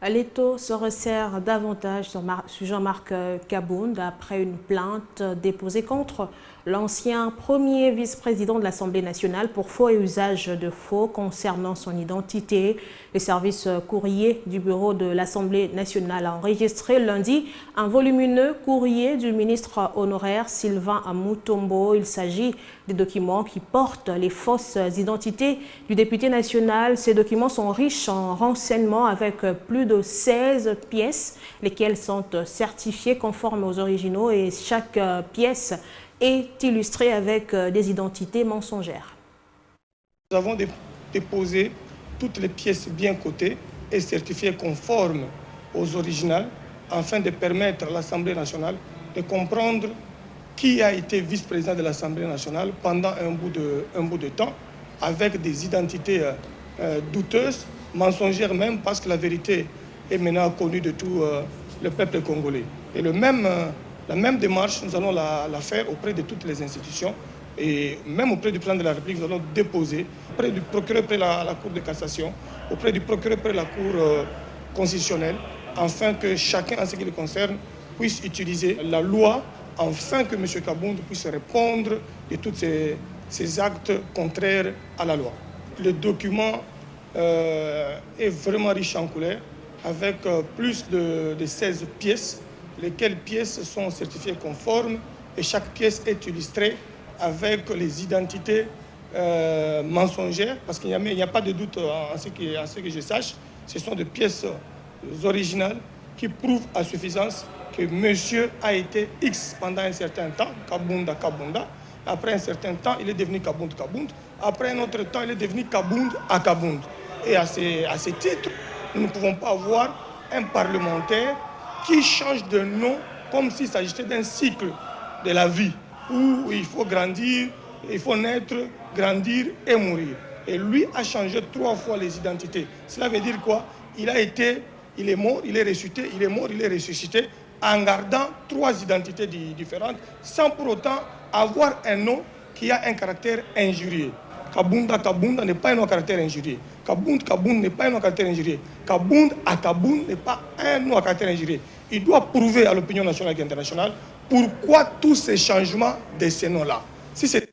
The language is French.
L'étau se resserre davantage sur Jean-Marc Kabound après une plainte déposée contre l'ancien premier vice-président de l'Assemblée nationale pour faux et usage de faux concernant son identité. Le service courrier du bureau de l'Assemblée nationale a enregistré lundi un volumineux courrier du ministre honoraire Sylvain Mutombo. Il s'agit des documents qui portent les fausses identités du député national. Ces documents sont riches en renseignements avec plus de 16 pièces, lesquelles sont certifiées conformes aux originaux et chaque pièce est illustrée avec des identités mensongères. Nous avons déposé toutes les pièces bien cotées et certifiées conformes aux originales afin de permettre à l'Assemblée nationale de comprendre qui a été vice-président de l'Assemblée nationale pendant un bout de temps avec des identités douteuses, mensongères même, parce que la vérité est maintenant connue de tout le peuple congolais. Et la même démarche, nous allons la faire auprès de toutes les institutions et même auprès du président de la République. Nous allons déposer auprès du procureur, auprès de la Cour de cassation, auprès du procureur, auprès de la Cour constitutionnelle, afin que chacun, en ce qui le concerne, puisse utiliser la loi, afin que M. Kabound puisse répondre de tous ces actes contraires à la loi. Le document est vraiment riche en couleurs, avec plus de 16 pièces, lesquelles pièces sont certifiées conformes et chaque pièce est illustrée avec les identités mensongères, parce qu'il n'y a pas de doute en ce que je sache. Ce sont des pièces originales qui prouvent à suffisance que monsieur a été X pendant un certain temps, Kabunda. Après un certain temps, il est devenu Kabound. Après un autre temps, il est devenu Kabound. Et à ce titre, nous ne pouvons pas avoir un parlementaire qui change de nom comme s'il s'agissait d'un cycle de la vie où il faut grandir, il faut naître, grandir et mourir. Et lui a changé 3 fois les identités. Cela veut dire quoi? Il est mort, il est ressuscité, il est mort, il est ressuscité, en gardant 3 identités différentes, sans pour autant avoir un nom qui a un caractère injurieux. Kabunda n'est pas un nom à caractère injurieux. Kabound n'est pas un nom à caractère injurieux. Kabound n'est pas un nom à caractère injurieux. Il doit prouver à l'opinion nationale et internationale pourquoi tous ces changements de ces noms-là. Si c'est